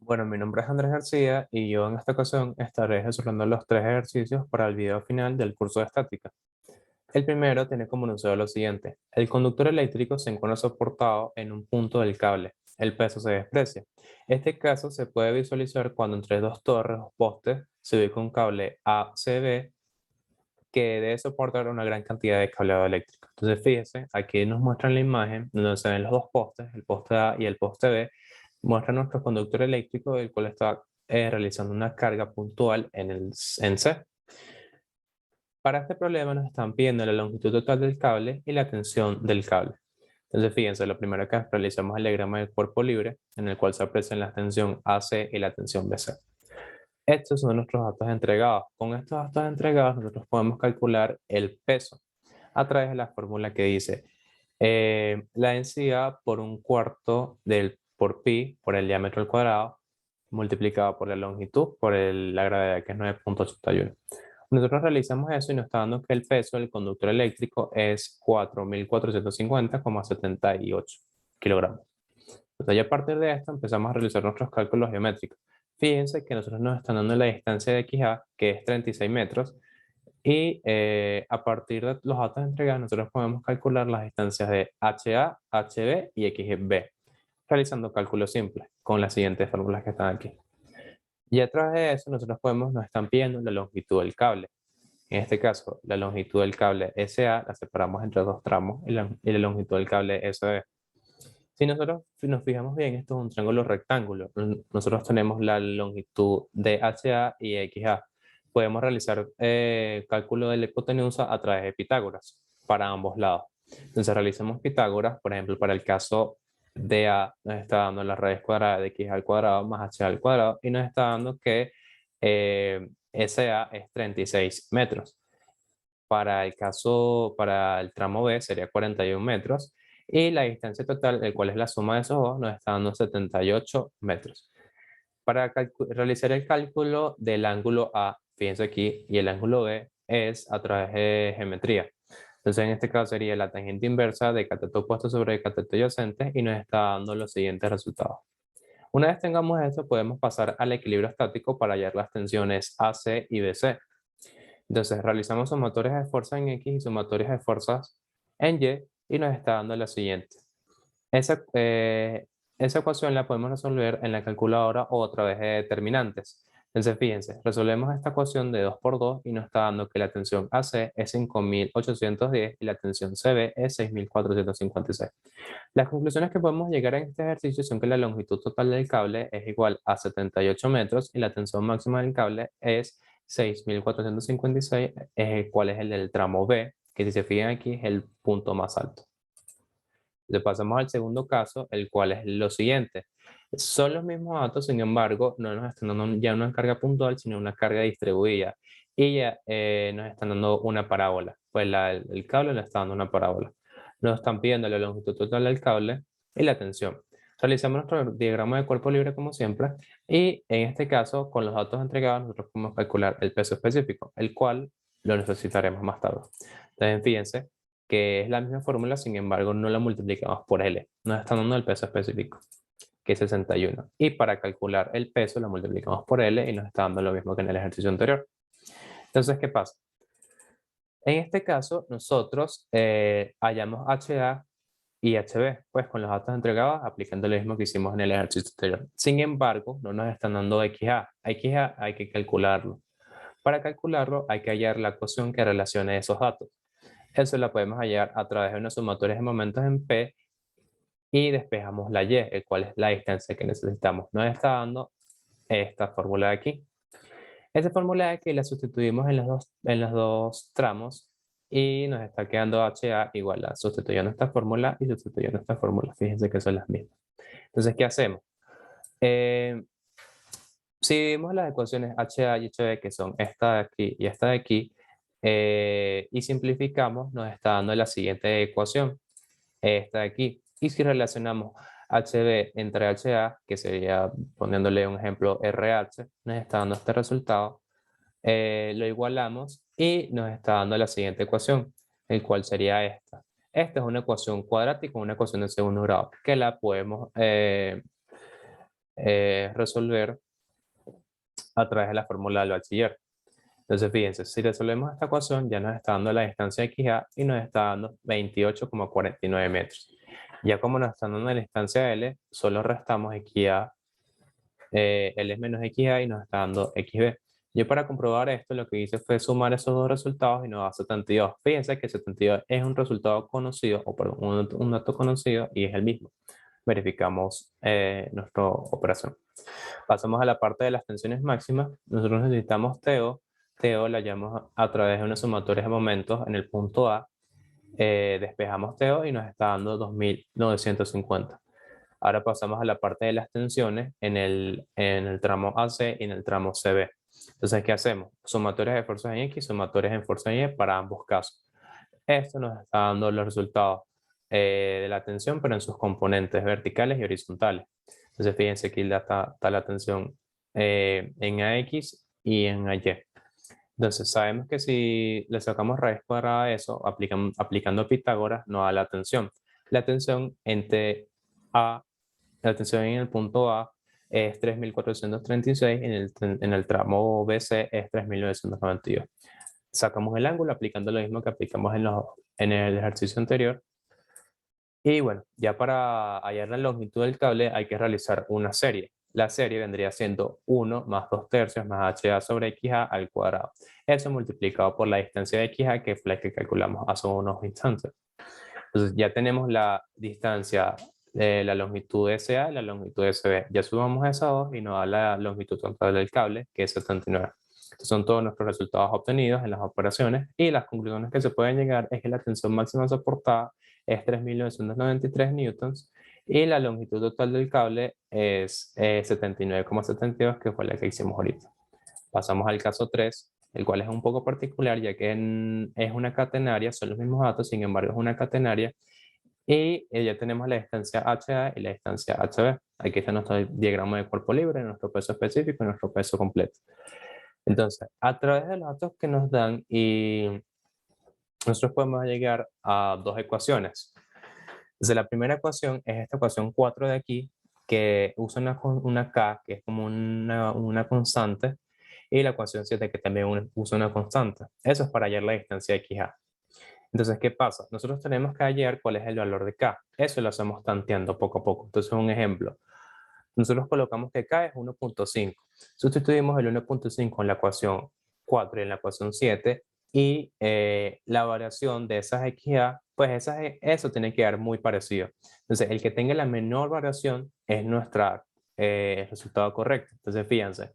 Bueno, mi nombre es Andrés García y yo en esta ocasión estaré resolviendo los tres ejercicios para el video final del curso de estática. El primero tiene como enunciado lo siguiente. El conductor eléctrico se encuentra soportado en un punto del cable. El peso se desprecia. Este caso se puede visualizar cuando entre dos torres o postes se ubica un cable ACB que debe soportar una gran cantidad de cableado eléctrico. Entonces, fíjese, aquí nos muestran la imagen donde se ven los dos postes, el poste A y el poste B, muestra nuestro conductor eléctrico, el cual está realizando una carga puntual en C. Para este problema nos están pidiendo la longitud total del cable y la tensión del cable. Entonces, fíjense, lo primero que realizamos es el diagrama del cuerpo libre, en el cual se aprecian la tensión AC y la tensión BC. Estos son nuestros datos entregados. Con estos datos entregados, nosotros podemos calcular el peso a través de la fórmula que dice la densidad por un cuarto por pi por el diámetro al cuadrado multiplicado por la longitud por la gravedad que es 9,81. Nosotros realizamos eso y nos está dando que el peso del conductor eléctrico es 4.450,78 kilogramos. Entonces, ya a partir de esto empezamos a realizar nuestros cálculos geométricos. Fíjense que nosotros nos están dando la distancia de XA, que es 36 metros, y a partir de los datos entregados, nosotros podemos calcular las distancias de HA, HB y XB, realizando cálculos simples con las siguientes fórmulas que están aquí. Y a través de eso, nos están pidiendo la longitud del cable. En este caso, la longitud del cable SA la separamos entre dos tramos y la longitud del cable SB. Si nosotros nos fijamos bien, esto es un triángulo rectángulo. Nosotros tenemos la longitud de HA y XA. Podemos realizar cálculo de la hipotenusa a través de Pitágoras para ambos lados. Entonces realizamos Pitágoras, por ejemplo, para el caso de A nos está dando la raíz cuadrada de x al cuadrado más h al cuadrado y nos está dando que SA es 36 metros. Para el tramo B sería 41 metros y la distancia total, el cual es la suma de esos dos, nos está dando 78 metros. Para realizar el cálculo del ángulo A, fíjense aquí, y el ángulo B es a través de geometría. Entonces, en este caso sería la tangente inversa de cateto opuesto sobre cateto adyacente y nos está dando los siguientes resultados. Una vez tengamos esto, podemos pasar al equilibrio estático para hallar las tensiones AC y BC. Entonces realizamos sumatorias de fuerzas en X y sumatorias de fuerzas en Y nos está dando la siguiente. Esa, eh, esa ecuación la podemos resolver en la calculadora o a través de determinantes. Entonces fíjense, resolvemos esta ecuación de 2 por 2 y nos está dando que la tensión AC es 5.810 y la tensión CB es 6.456. Las conclusiones que podemos llegar en este ejercicio son que la longitud total del cable es igual a 78 metros y la tensión máxima del cable es 6.456, cuál es el del tramo B, que si se fijan aquí es el punto más alto. Le pasamos al segundo caso, el cual es lo siguiente. Son los mismos datos, sin embargo, no nos están dando ya una carga puntual, sino una carga distribuida. Y ya nos están dando una parábola. Pues el cable nos está dando una parábola. Nos están pidiendo la longitud total del cable y la tensión. Realizamos nuestro diagrama de cuerpo libre como siempre. Y en este caso, con los datos entregados, nosotros podemos calcular el peso específico, el cual lo necesitaremos más tarde. Entonces, fíjense que es la misma fórmula, sin embargo, no la multiplicamos por L. Nos están dando el peso específico, que es 61. Y para calcular el peso, la multiplicamos por L y nos está dando lo mismo que en el ejercicio anterior. Entonces, ¿qué pasa? En este caso, nosotros hallamos HA y HB, pues con los datos entregados, aplicando lo mismo que hicimos en el ejercicio anterior. Sin embargo, no nos están dando XA. XA hay que calcularlo. Para calcularlo, hay que hallar la ecuación que relacione esos datos. Eso la podemos hallar a través de una sumatoria de momentos en P y despejamos la Y, el cual es la distancia que necesitamos. Nos está dando esta fórmula de aquí. Esta fórmula de aquí la sustituimos en los dos tramos y nos está quedando HA igual a sustituyendo esta fórmula y sustituyendo esta fórmula. Fíjense que son las mismas. Entonces, ¿qué hacemos? Eh, si vimos las ecuaciones HA y HB, que son esta de aquí y esta de aquí, y simplificamos, nos está dando la siguiente ecuación, esta de aquí. Y si relacionamos HB entre HA, que sería poniéndole un ejemplo RH, nos está dando este resultado, lo igualamos y nos está dando la siguiente ecuación, el cual sería esta. Esta es una ecuación cuadrática, una ecuación de segundo grado, que la podemos resolver a través de la fórmula del bachiller. Entonces, fíjense, si resolvemos esta ecuación, ya nos está dando la distancia de XA y nos está dando 28,49 metros. Ya como nos está dando la distancia L, solo restamos XA, L es menos XA y nos está dando XB. Yo para comprobar esto, lo que hice fue sumar esos dos resultados y nos da 72. Fíjense que 72 es un resultado conocido, o perdón, un dato conocido y es el mismo. Verificamos nuestra operación. Pasamos a la parte de las tensiones máximas. Nosotros necesitamos TO. TO la hallamos a través de una sumatoria de momentos en el punto A. Despejamos TO y nos está dando 2950. Ahora pasamos a la parte de las tensiones en el tramo AC y en el tramo CB. Entonces, ¿qué hacemos? Sumatorias de fuerzas en X, sumatorias en fuerza en Y para ambos casos. Esto nos está dando los resultados de la tensión, pero en sus componentes verticales y horizontales. Entonces, fíjense aquí está la tensión en AX y en AY. Entonces, sabemos que si le sacamos raíz cuadrada a eso, aplicando Pitágoras, nos da la tensión. La tensión entre A, la tensión en el punto A es 3.436, en el tramo BC es 3.992. Sacamos el ángulo aplicando lo mismo que aplicamos en el ejercicio anterior. Y bueno, ya para hallar la longitud del cable hay que realizar una serie. La serie vendría siendo 1 más 2 tercios más HA sobre XA al cuadrado. Eso multiplicado por la distancia de XA, que fue la que calculamos hace unos instantes. Entonces ya tenemos la distancia de la longitud de SA y la longitud de SB. Ya sumamos esas dos y nos da la longitud total del cable, que es 79. Estos son todos nuestros resultados obtenidos en las operaciones y las conclusiones que se pueden llegar es que la tensión máxima soportada es 3.993 newtons y la longitud total del cable es 79,72, que fue la que hicimos ahorita. Pasamos al caso 3, el cual es un poco particular ya que es una catenaria, son los mismos datos, sin embargo es una catenaria y ya tenemos la distancia HA y la distancia HB. Aquí está nuestro diagrama de cuerpo libre, nuestro peso específico y nuestro peso completo. Entonces, a través de los datos que nos dan y nosotros podemos llegar a dos ecuaciones. Entonces, la primera ecuación es esta ecuación 4 de aquí, que usa una K, que es como una constante, y la ecuación 7, que también usa una constante. Eso es para hallar la distancia de XA. Entonces, ¿qué pasa? Nosotros tenemos que hallar cuál es el valor de K. Eso lo hacemos tanteando poco a poco. Entonces, un ejemplo. Nosotros colocamos que K es 1.5. Sustituimos el 1.5 en la ecuación 4 y en la ecuación 7 y la variación de esas XA, pues eso tiene que dar muy parecido. Entonces, el que tenga la menor variación es nuestro resultado correcto. Entonces, fíjense,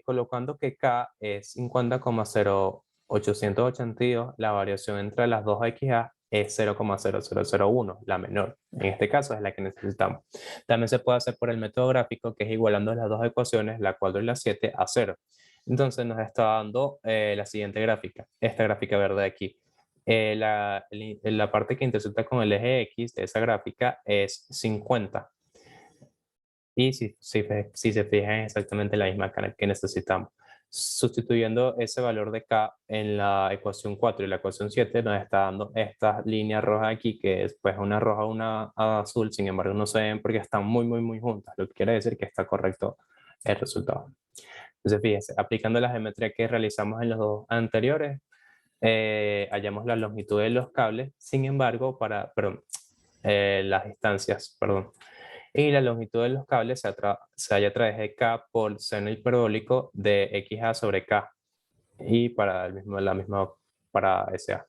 colocando que K es 50,0882, la variación entre las dos XA es 0,0001, la menor. En este caso es la que necesitamos. También se puede hacer por el método gráfico, que es igualando las dos ecuaciones, la 4 y la 7, a 0. Entonces nos está dando la siguiente gráfica, esta gráfica verde de aquí. La parte que intersecta con el eje X de esa gráfica es 50. Y si se fijan es exactamente la misma que necesitamos. Sustituyendo ese valor de K en la ecuación 4 y la ecuación 7 nos está dando esta línea roja aquí, que es pues una roja, una azul, sin embargo no se ven porque están muy juntas, lo que quiere decir que está correcto el resultado. Entonces fíjense, aplicando la geometría que realizamos en los dos anteriores, hallamos la longitud de los cables, sin embargo, las distancias, perdón. Y la longitud de los cables se halla a través de K por seno hiperbólico de XA sobre K. Y para la misma para SA.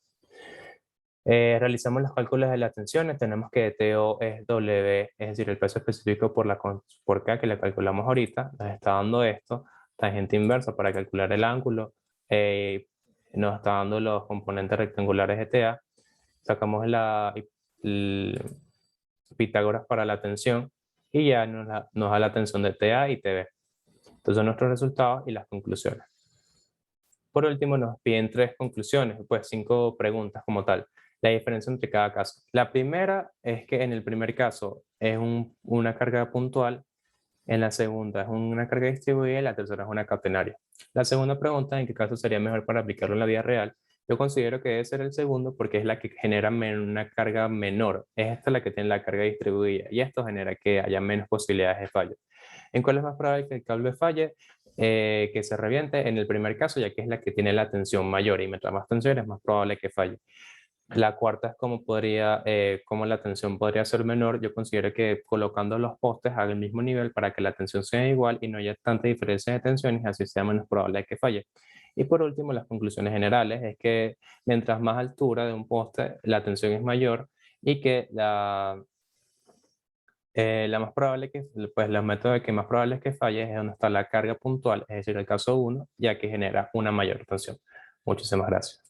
Realizamos los cálculos de las tensiones. Tenemos que TO es W, es decir, el peso específico por K, que le calculamos ahorita. Nos está dando esto. Tangente inversa para calcular el ángulo. Nos está dando los componentes rectangulares de TA. Sacamos el Pitágoras para la tensión y ya nos da la tensión de TA y TB. Estos son nuestros resultados y las conclusiones. Por último, nos piden 3 conclusiones, pues 5 preguntas como tal. La diferencia entre cada caso. La primera es que en el primer caso es una carga puntual, en la segunda es una carga distribuida y la tercera es una catenaria. La segunda pregunta, ¿en qué caso sería mejor para aplicarlo en la vida real? Yo considero que debe ser el segundo porque es la que genera una carga menor. Es esta la que tiene la carga distribuida y esto genera que haya menos posibilidades de fallo. ¿En cuál es más probable que el cable falle? Que se reviente en el primer caso, ya que es la que tiene la tensión mayor y mientras más tensión es más probable que falle. La cuarta es cómo la tensión podría ser menor. Yo considero que colocando los postes al mismo nivel para que la tensión sea igual y no haya tanta diferencia de tensiones, así sea menos probable que falle. Y por último, las conclusiones generales es que mientras más altura de un poste, la tensión es mayor y que la más probable pues los métodos que más probable es que falle es donde está la carga puntual, es decir, el caso uno, ya que genera una mayor tensión. Muchísimas gracias.